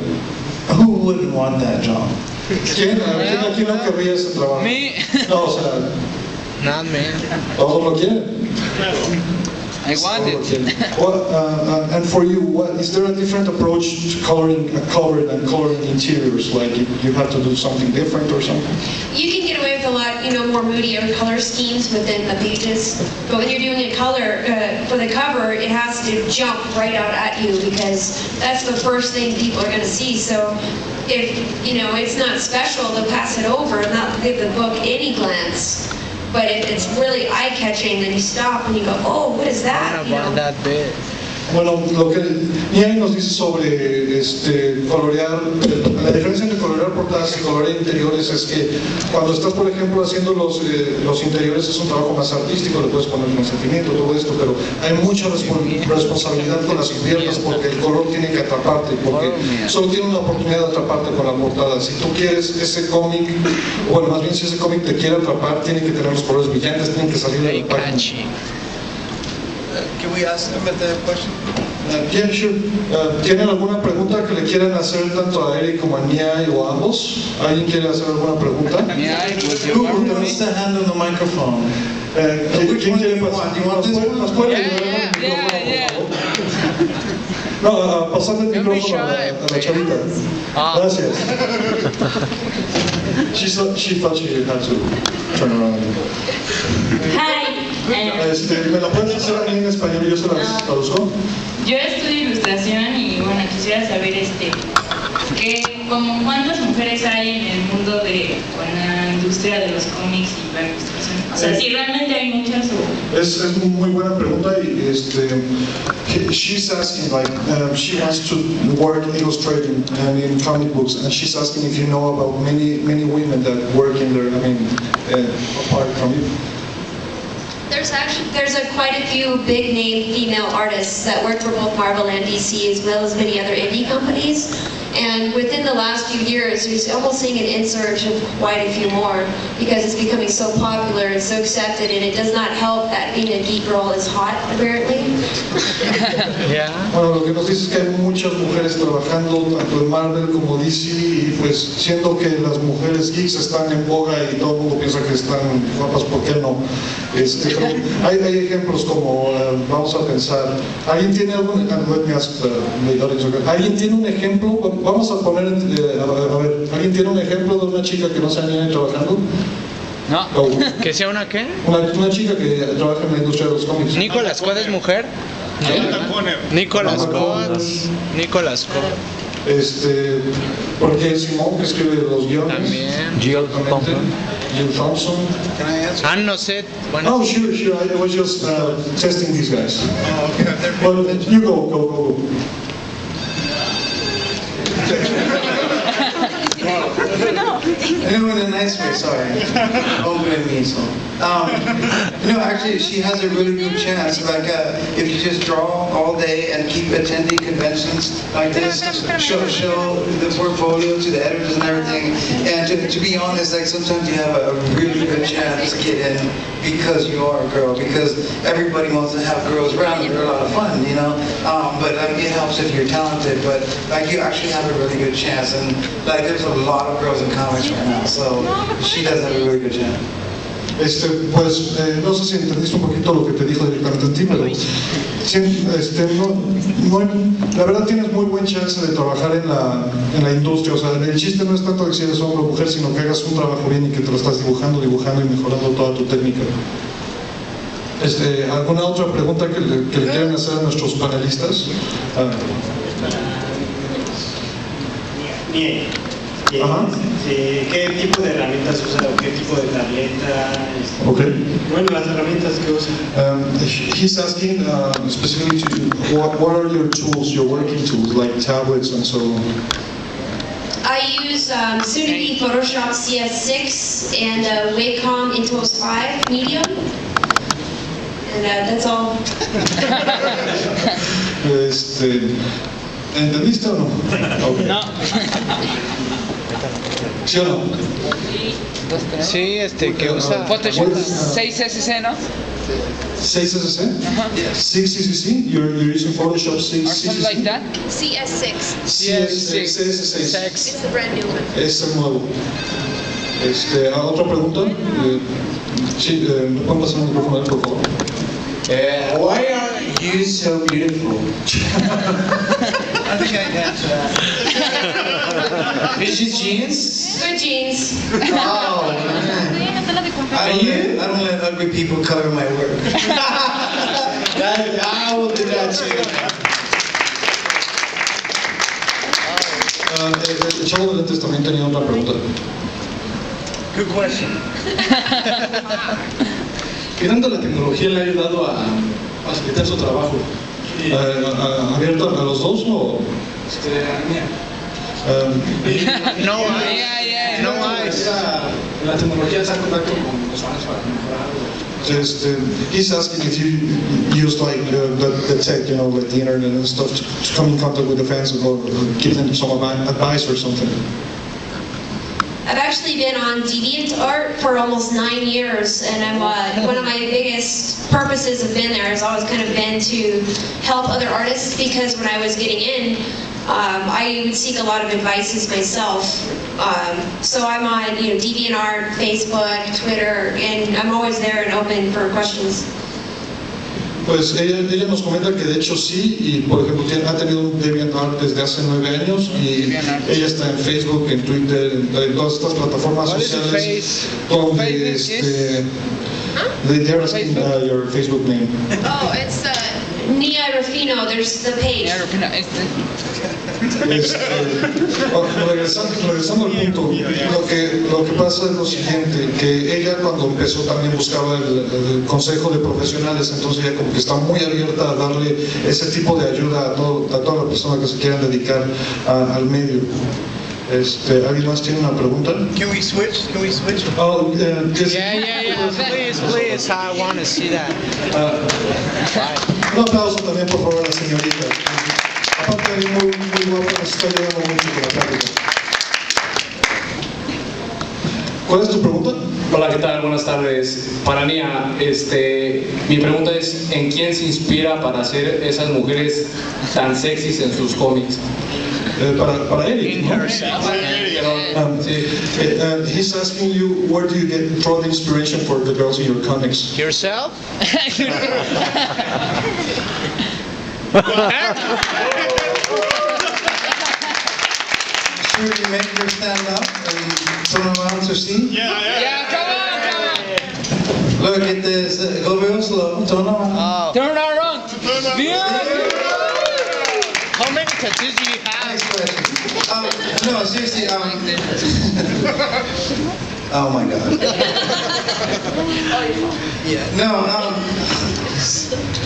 Who wouldn't want that job? ¿Quién no querría ese trabajo? Me. No, o sea, Not me. todos lo quieren. I want it. Well, and for you, is there a different approach to coloring a cover than coloring interiors? Like you have to do something different or something? You can get away with a lot, more moodier color schemes within the pages. But when you're doing a color for the cover, it has to jump right out at you because that's the first thing people are going to see. So if it's not special, they'll pass it over and not give the book any glance. But if it's really eye-catching, then you stop and you go, oh, what is that? That bit. Bueno, lo que Nei nos dice sobre colorear, la diferencia entre colorear portadas y colorear interiores es que cuando estás, por ejemplo, haciendo los interiores es un trabajo más artístico, le puedes poner más sentimiento, todo esto, pero hay mucha responsabilidad con las cubiertas porque el color tiene que atraparte, porque solo tiene una oportunidad de atraparte con la portada. Si tú quieres ese cómic, bueno, más bien si ese cómic te quiere atrapar, tiene que tener los colores brillantes, tienen que salir de la página. Can we ask them the question? Yeah, sure. ¿Tienen alguna pregunta que le quieran hacer tanto a Eric como a Nei o a ambos? ¿Alguien quiere hacer alguna pregunta? Who wants to handle the microphone? ¿Quién quiere pasar? Do you want this one? ¿Nos puede ayudar el micrófono, por favor? No, pasarle el micrófono a la chavita. Gracias. She thought she had to turn around. Hi. ¿Me la puedes hacer a mí en español y yo se las traduzco? Yo estudio ilustración y bueno, quisiera saber como cuántas mujeres hay en el mundo de la industria de los cómics y la ilustración. O sea, si realmente hay muchas o... Es muy buena pregunta y she's asking like she wants to work illustrating and in comic books, and she's asking if you know about many women that work in there. Apart from you. There's quite a few big name female artists that work for both Marvel and DC as well as many other indie companies. And within the last few years, we're almost seeing an insurge of quite a few more because it's becoming so popular and so accepted, and it does not help that being a geek girl is hot, apparently. Yeah. Bueno, lo que nos dice es que hay muchas mujeres trabajando tanto en Marvel como DC, y pues siendo que las mujeres geeks están en boga y todo el mundo piensa que están guapas, ¿por qué no? Pero hay ejemplos como, vamos a pensar, ¿alguien tiene algún, ¿alguien tiene un ejemplo? Vamos a poner, a ver, ¿alguien tiene un ejemplo de una chica que no sea niña trabajando? No, ¿que sea una qué? Una chica que trabaja en la industria de los cómics. ¿Nicolas Code es mujer? Nicolas Code. Porque Simón, que escribe los guiones. También. Jill Thompson. No sé. Bueno. Oh, sure. I was just testing these guys. Oh, okay. Well, you go. No, in a nice way, sorry. Opening me, so. No, actually, she has a really good chance. Like, if you just draw all day and keep attending conventions like this, show the portfolio to the editors and everything. And to be honest, like sometimes you have a really good chance to get in because you are a girl. Because everybody wants to have girls around, and they're a lot of fun, you know. But it helps if you're talented. But like, you actually have a really good chance. And like, there's a lot of girls in comics right now, so she does have a really good chance. Pues no sé si entendiste un poquito lo que te dijo directamente a ti, pero la verdad tienes muy buen chance de trabajar en la industria. O sea, el chiste no es tanto que si eres hombre o mujer, sino que hagas un trabajo bien y que te lo estás dibujando y mejorando toda tu técnica. ¿Alguna otra pregunta que le quieran hacer a nuestros panelistas? ¿Qué tipo de herramientas usa o qué tipo de tableta? Okay. Bueno, las herramientas que usa. He's asking specifically to what are your tools, your working tools, like tablets and so on? I use soon-to-be Photoshop CS6 and Wacom Intuos 5 Medium. And that's all. ¿Entendiste o no? Okay. No. ¿Sí o no? Sí, que usa Photoshop 6SC, ¿no? 6SC? 6CCC? You're using Photoshop 6CCC? Or something like that? CS6. CS6. It's the brand new one. Es el nuevo. ¿Otra pregunta? Sí, ¿me pueden pasar el micrófono, por favor? Why are you so beautiful? I think I can answer that. Is it jeans? Good jeans. Oh, I don't let ugly people cover my work. I will do that too. El chavo de lentes también tenía otra pregunta. Good question. ¿Qué tanto la tecnología le ha ayudado a facilitar su trabajo? ¿Abierto a los dos o...? No hay. No hay. La tecnología está en contacto con los fans para mejorar. He's asking if you use like the tech, you know, like the internet and stuff to come in contact with the fans or give them some advice or something. I've actually been on DeviantArt for almost 9 years, and I'm one of my biggest purposes of being there has always kind of been to help other artists, because when I was getting in, I would seek a lot of advices myself. So I'm on DeviantArt, Facebook, Twitter, and I'm always there and open for questions. Pues ella nos comenta que de hecho sí, y por ejemplo ha tenido un DeviantArt desde hace 9 años, y ella está en Facebook, en Twitter, en todas estas plataformas sociales donde they're asking your Facebook name. Oh, it's Nei Ruffino, there's the page. Nei Ruffino, Regresando al punto, lo que pasa es lo siguiente, que ella cuando empezó también buscaba el consejo de profesionales, entonces ella como que está muy abierta a darle ese tipo de ayuda a todas las personas que se quieran dedicar al medio. ¿Alguien más tiene una pregunta? Can we switch? Oh, yes. Yeah. Please, I want to see that. Un aplauso también, por favor, a la señorita. Aparte de muy guapo, nos está ayudando mucho con la práctica. ¿Cuál es tu pregunta? Hola, ¿qué tal? Buenas tardes. Para Nia, mi pregunta es, ¿en quién se inspira para hacer esas mujeres tan sexys en sus cómics? Para Eric, ¿no? Sí. He's asking you, where do you draw the inspiration for the girls in your comics? Yourself? Sure, you make her stand up and turn around to see? Yeah, come on. Look at this. Go real slow. Turn around. Oh. Turn around. How many tattoos do you have? Next question. No, seriously. Oh my God. Yeah. No.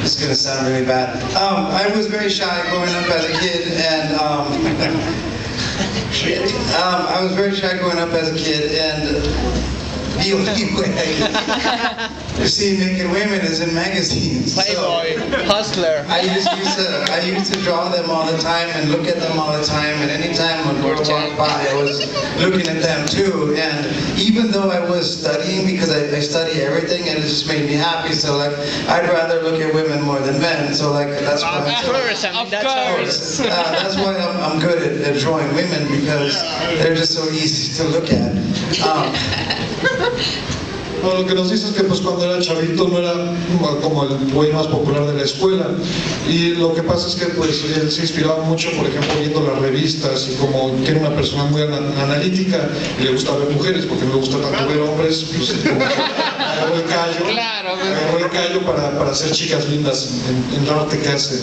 It's gonna sound really bad. I was very shy growing up as a kid, and I was very shy growing up as a kid, and the only way to see naked women is in magazines. Playboy, Hustler. I used to draw them all the time and look at them all the time, and anytime a girl walked by, I was looking at them too. And even though I was studying, because I study everything, and it just made me happy, so like I'd rather look at women more than men. So like that's why that's why I'm good at drawing women, because they're just so easy to look at. No, lo que nos dice es que pues cuando era chavito no era como el güey más popular de la escuela, y lo que pasa es que pues él se inspiraba mucho, por ejemplo, viendo las revistas, y como que era una persona muy analítica y le gusta ver mujeres, porque no le gusta tanto ver hombres, pues como que agarró el callo para hacer chicas lindas en el arte que hace.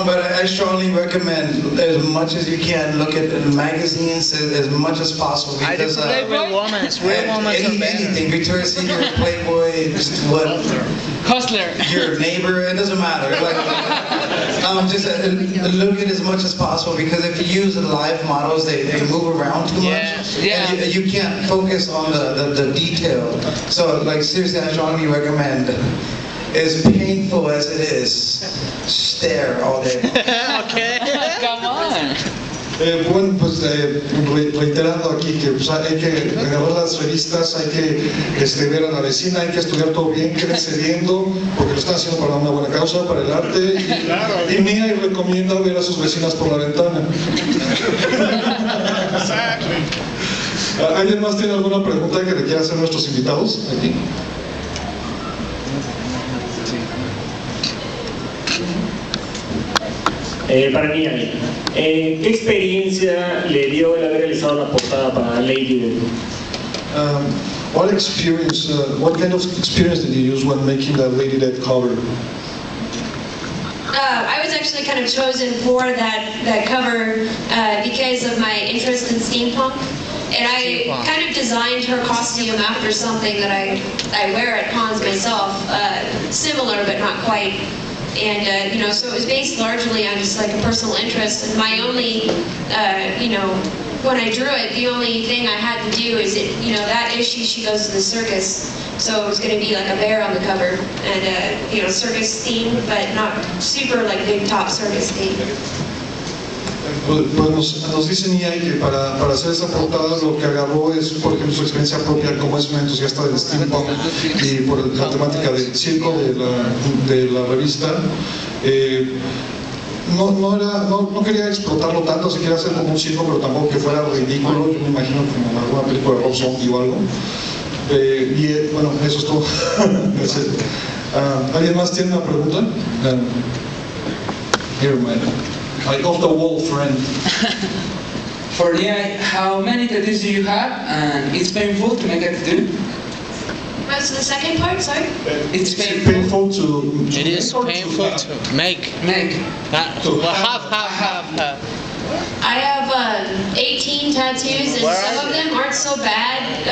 But I strongly recommend, as much as you can, look at magazines as much as possible, because Playboy women, real women are better. anything, Victoria's Secret, Playboy, just what, Hustler. your neighbor, it doesn't matter. Like, just look at as much as possible, because if you use live models, they move around too much. Yeah. And you can't focus on the detail. So, like, seriously, I strongly recommend, as painful as it is, stare all day long. Okay. Come on. Bueno, pues reiterando aquí que pues, hay que agarrar las revistas, hay que ver a la vecina, hay que estudiar todo bien, quédense viendo, porque lo están haciendo para una buena causa, para el arte, y Nia recomienda ver a sus vecinas por la ventana. ¿Alguien más tiene alguna pregunta que le quiera hacer a nuestros invitados aquí? Para mí, ¿qué experiencia le dio el haber realizado la portada para Lady? What experience? What kind of experience did you use when making that Lady Dead cover? I was actually kind of chosen for that cover because of my interest in steampunk. And I kind of designed her costume after something that I wear at cons myself, similar but not quite. And, so it was based largely on just like a personal interest. And my only, when I drew it, the only thing I had to do is, that issue she goes to the circus. So it was going to be like a bear on the cover. And, circus theme, but not super like big top circus theme. Pues nos dice Nia que para hacer esa portada lo que agarró es, por ejemplo, su experiencia propia, como es un entusiasta del steampunk y por la temática del circo de la revista. No quería explotarlo tanto, si quería hacer como un circo, pero tampoco que fuera ridículo. Yo me imagino como alguna película de Rob Zombie o algo. Y bueno, eso es todo. ¿Alguien más tiene una pregunta? Here, man. Like off the wall friend. For Nei, how many tattoos do you have? And it's painful to make a tattoo? What's the second part? Sorry? It's painful to It is painful to make. Half. I have 18 tattoos, and some of them aren't so bad,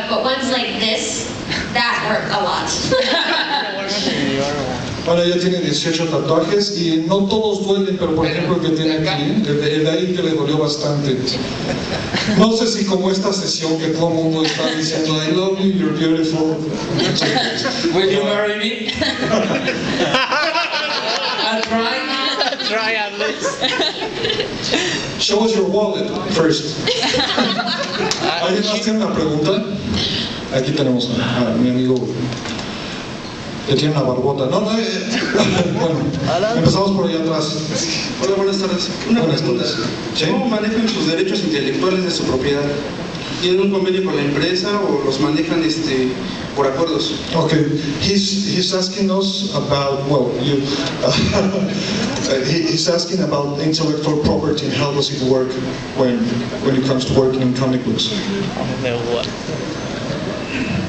but ones like this, that hurt a lot. Ahora ella tiene 18 tatuajes y no todos duelen, pero por ejemplo el que tiene aquí, el de ahí que le dolió bastante. No sé si como esta sesión que todo el mundo está diciendo I love you, you're beautiful. Will you marry me? I'll try. Try at least. Show us your wallet first. ¿Alguien más tiene una pregunta? Aquí tenemos a mi amigo que tiene una barbota. Bueno, empezamos por allá atrás. Hola, buenas tardes. Una pregunta. ¿Cómo manejan sus derechos intelectuales de su propiedad? ¿Tienen un convenio con la empresa o los manejan por acuerdos? Okay, he's asking us about, well, he's asking about intellectual property and how does it work when it comes to working in comic books.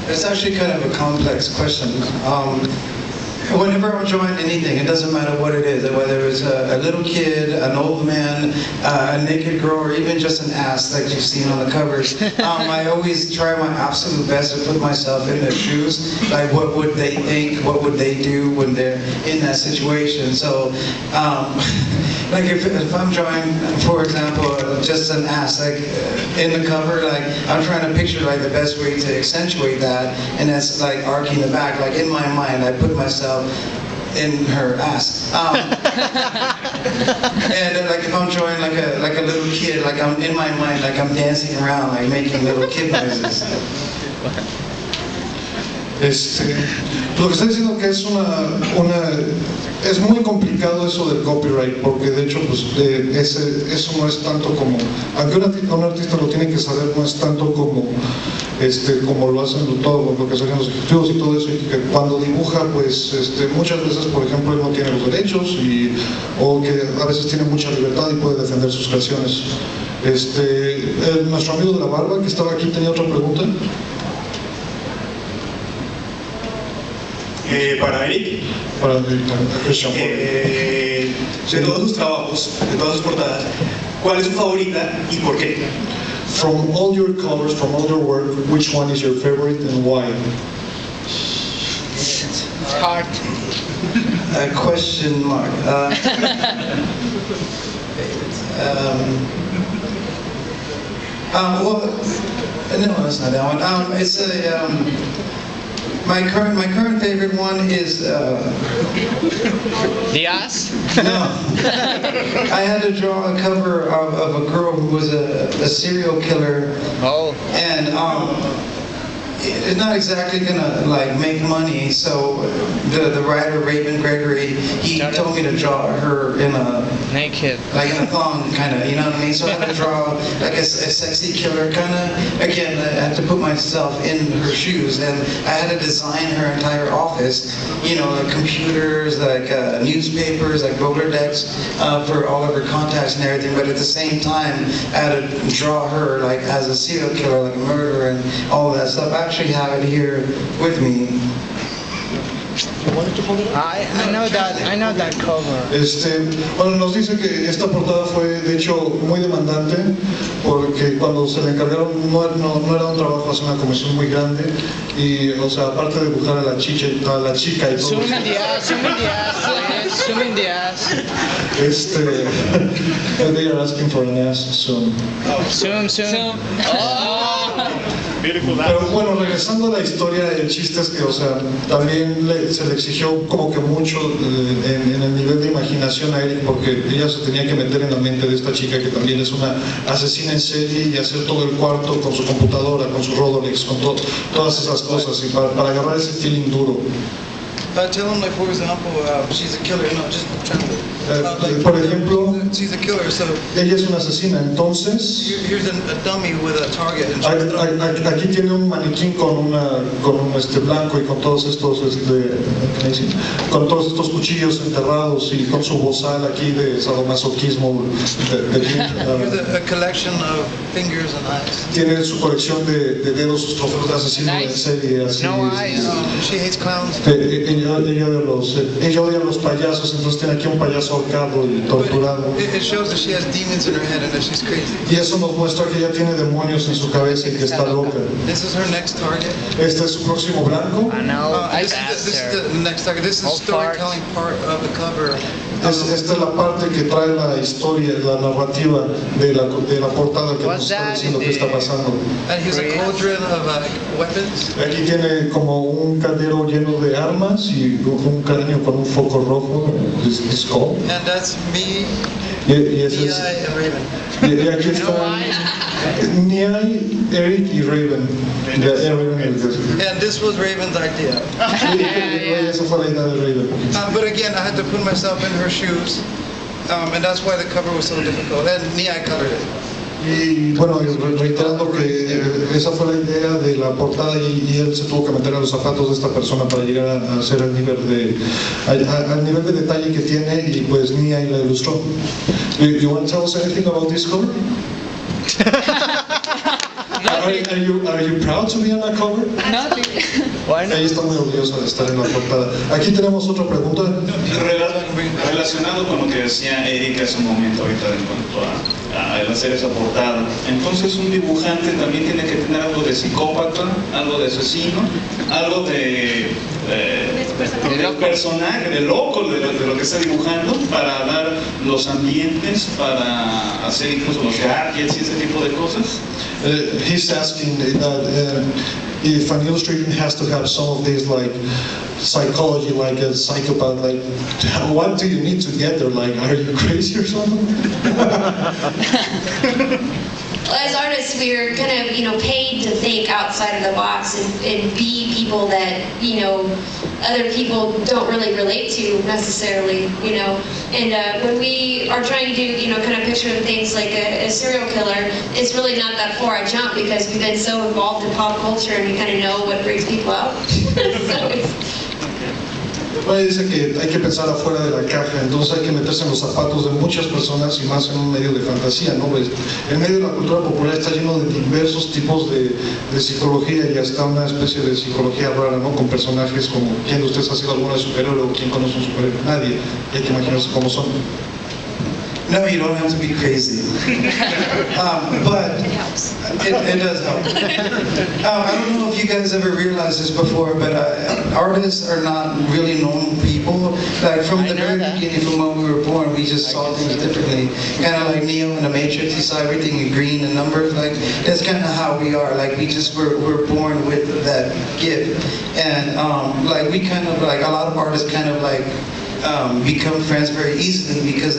It's actually kind of a complex question. Whenever I'm drawing anything, it doesn't matter what it is, whether it's a little kid, an old man, a naked girl, or even just an ass like you've seen on the covers, I always try my absolute best to put myself in their shoes. Like, what would they think? What would they do when they're in that situation? So, like if I'm drawing, for example, just an ass, like in the cover, like I'm trying to picture like the best way to accentuate that, and that's like arcing the back. Like in my mind, I put myself in her ass. And like if I'm drawing like a little kid, like I'm in my mind, like I'm dancing around, like making little kid noises. Lo que está diciendo que es es muy complicado eso del copyright, porque de hecho pues eso no es tanto como, aunque un artista lo tiene que saber, no es tanto como como lo hacen todo lo que hacen los ejecutivos y todo eso, y que cuando dibuja pues muchas veces, por ejemplo, él no tiene los derechos o que a veces tiene mucha libertad y puede defender sus creaciones. Nuestro amigo de la barba que estaba aquí tenía otra pregunta. Para Eric, de todos sus trabajos, de todas sus portadas, ¿cuál es su favorita y por qué? From all your colors, from all your work, which one is your favorite and why? It's hard. A question mark. Well, no, it's not that one. It's a. My current favorite one is The ass? No. I had to draw a cover of a girl who was a serial killer. Oh. And it's not exactly gonna like make money, so the writer Raven Gregory, he told me to draw her in a naked, like in a thong kind of, you know what I mean? So I had to draw like a sexy killer kind of. Again, I had to put myself in her shoes, and I had to design her entire office. You know, like computers, like newspapers, like roller decks for all of her contacts and everything. But at the same time, I had to draw her like as a serial killer, like a murderer, and all of that stuff. I actually have it here with me. I know that cover. Bueno, nos dice que esta portada fue de hecho muy demandante porque cuando se le encargaron no era un trabajo, hacer una comisión muy grande y, o sea, aparte de dibujar a la chica y todo. Zoom in the ass. They are asking for an ass soon. Zoom. Oh. Pero bueno, regresando a la historia, el chiste es que, o sea, también se le exigió como que mucho en el nivel de imaginación a Eric, porque ella se tenía que meter en la mente de esta chica que también es una asesina en serie y hacer todo el cuarto con su computadora, con su Rolex, con todas esas cosas, y para agarrar ese feeling duro. Tell him, like, for example, she's a killer, you know, just trying to, por ejemplo, she's a killer, so ella es una asesina, entonces here's a dummy with a target. Aquí tiene un maniquín con un blanco y con todos estos cuchillos enterrados y con su bozal aquí de sadomasoquismo. Here's a collection of fingers and eyes. Tiene su colección de dedos, sus trofeos de asesino en serie. Así, she hates clowns. Ella odia a los payasos, entonces tiene aquí un payaso ahorcado y torturado. It shows that she has demons in her head and that she's crazy. Y eso nos muestra que ella tiene demonios en su cabeza y que está loca. This is her next target. Este es su próximo blanco. I know. This is the next target. This is the storytelling part of the cover. Esta es la parte que trae la historia, la narrativa de la portada que nos está diciendo qué está pasando. And here's a cauldron of weapons. Aquí tiene como un caldero lleno de armas. y un cráneo con un foco rojo, es skull. And that's me, Y ese es, Nei, and Raven. y aquí están Nei, Eric y Raven. And this was Raven's idea. Esa fue la idea de Raven. But again, I had to put myself in her shoes, and that's why the cover was so difficult. And Nei colored it. Y bueno, reiterando que esa fue la idea de la portada y él se tuvo que meter a los zapatos de esta persona para llegar a hacer el nivel al nivel de detalle que tiene, y pues Nei la ilustró. You want to tell us anything about this cover? Are you proud to be on that cover? Ella está muy orgullosa de estar en la portada. Aquí tenemos otra pregunta. Relacionado con lo que decía Eric hace un momento ahorita en cuanto a hacer esa portada. Entonces un dibujante también tiene que tener algo de psicópata, algo de asesino, algo de personaje, de loco de lo que está dibujando, para dar los ambientes, para hacer incluso los gadgets y ese tipo de cosas. He's asking that if an illustration has to have some of this, like psychology, like a psychopath, like what do you need to get there? Like, are you crazy or something? As artists, we're kind of, paid to think outside of the box and be people that, other people don't really relate to necessarily, And when we are trying to do, kind of picture things like a serial killer, it's really not that far a jump because we've been so involved in pop culture and we kind of know what freaks people out. Bueno, dice que hay que pensar afuera de la caja, entonces hay que meterse en los zapatos de muchas personas y más en un medio de fantasía, ¿no? El medio de la cultura popular está lleno de diversos tipos de psicología y hasta una especie de psicología rara, ¿no? Con personajes como, ¿quién de ustedes ha sido alguna de superhéroe o quién conoce un superhéroe? Nadie, y hay que imaginarse cómo son. No, you don't have to be crazy. But it does help. I don't know if you guys ever realized this before, but artists are not really normal people. Like from the very beginning, from when we were born, we just saw things differently. Kind of like Neo in the Matrix, he saw everything in green and numbers. Like that's kind of how we are. Like we're born with that gift, and like we kind of like a lot of artists kind of like. Become friends very easily because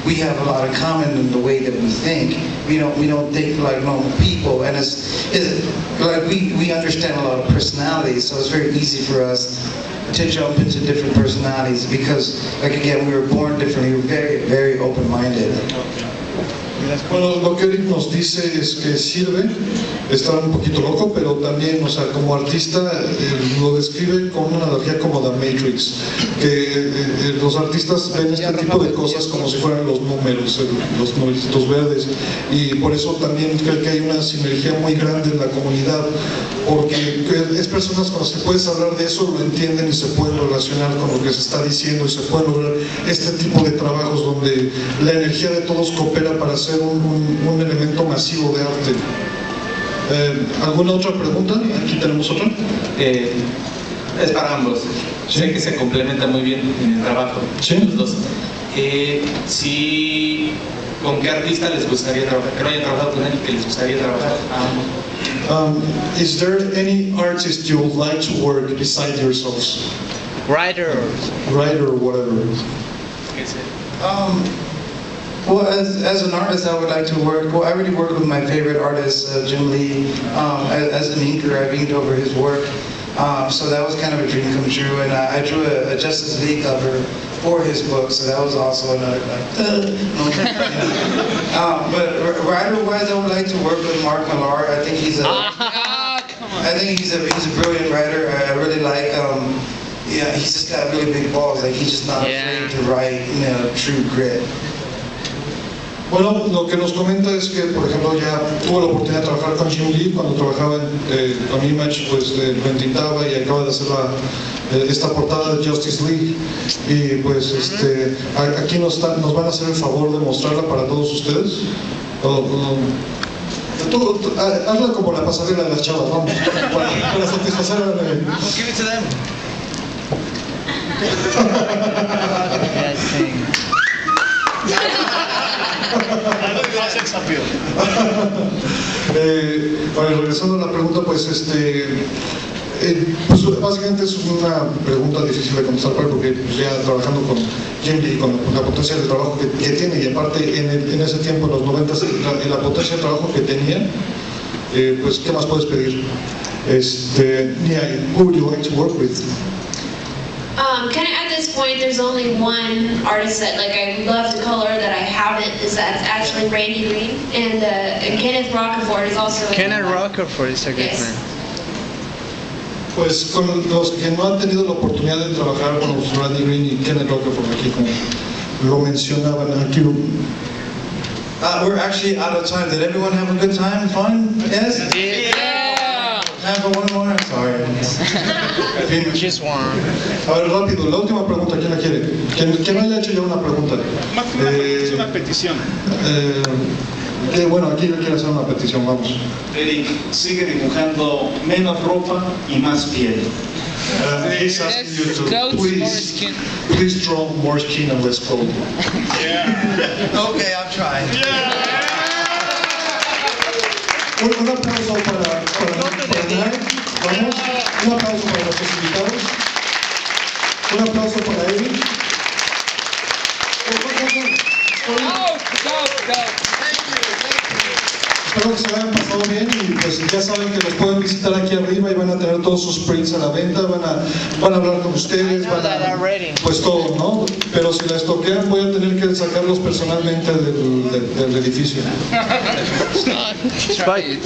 we have a lot in common in the way that we think. We don't think like normal people, and it's like we understand a lot of personalities, so it's very easy for us to jump into different personalities because, like again, we were born differently. We were very, very open-minded. Bueno, lo que Eric nos dice es que sirve estar un poquito loco, pero también, o sea, como artista lo describe con una analogía como The Matrix, que los artistas ven este tipo de cosas como si fueran los números, los numeritos verdes, y por eso también creo que hay una sinergia muy grande en la comunidad, porque es personas con las que puedes hablar de eso, lo entienden y se pueden relacionar con lo que se está diciendo y se pueden lograr este tipo de trabajos donde la energía de todos coopera para hacer un elemento masivo de arte. ¿Alguna otra pregunta? Aquí tenemos otra. Es para ambos. Sé que se complementan muy bien en el trabajo. ¿Sí? Los dos. ¿Con qué artista les gustaría trabajar? Que no hayan trabajado con él y que les gustaría trabajar a ambos. Is there any artist you would like to work beside yourselves? Writer or whatever. Well, as an artist, I would like to work. Well, I already worked with my favorite artist, Jim Lee. As an inker, I've inked over his work. So that was kind of a dream come true. And I drew a Justice League cover for his book, so that was also another but writer-wise, I would like to work with Mark Millar. I think he's a brilliant writer. I really like. Yeah, he's just got really big balls. Like he's just not afraid to write, true grit. Bueno, lo que nos comenta es que, por ejemplo, ya tuvo la oportunidad de trabajar con Jim Lee cuando trabajaba con Image, pues lo intentaba y acaba de hacer esta portada de Justice League, y pues aquí nos van a hacer el favor de mostrarla para todos ustedes. Tú, hazla como la pasarela de las chavas, vamos, para satisfacer a la... Give it to them. Bueno, regresando a la pregunta, pues Pues básicamente es una pregunta difícil de contestar porque ya trabajando con Jim Lee, con la potencia de trabajo que tiene, y aparte en ese tiempo, en los 90, la potencia de trabajo que tenía, pues ¿qué más puedes pedir? Nei, who would you like to work with? Kind of at this point, there's only one artist that like I love to color that I haven't, is that's actually Randy Green, and Kenneth Rocafort is also. Kenneth Rocafort is a good Yes. man. Pues con los que no han tenido la oportunidad de trabajar con los Randy Green y Kenneth Rocafort, aquí como lo mencionaban aquí. We're actually out of time. Did everyone have a good time? Fun? Yes? Yeah! Time for one more? Sorry. Just one. A ver, rápido, la última pregunta, ¿quién la quiere? ¿Quién no haya hecho ya una pregunta? Más que una pregunta, es una petición. Bueno, aquí le quiero hacer una petición, vamos. Eric, sigue dibujando menos ropa y más piel. He's asking you to please draw more skin and less clothing. Okay, I'm trying. Un aplauso para Nei. Vamos. Un aplauso para nuestros invitados. Un aplauso para Eric. Espero que se la hayan pasado bien y pues ya saben que los pueden visitar aquí arriba y van a tener todos sus prints a la venta, van a hablar con ustedes, pues todo, ¿no? Pero si les toquean voy a tener que sacarlos personalmente del edificio. Try it.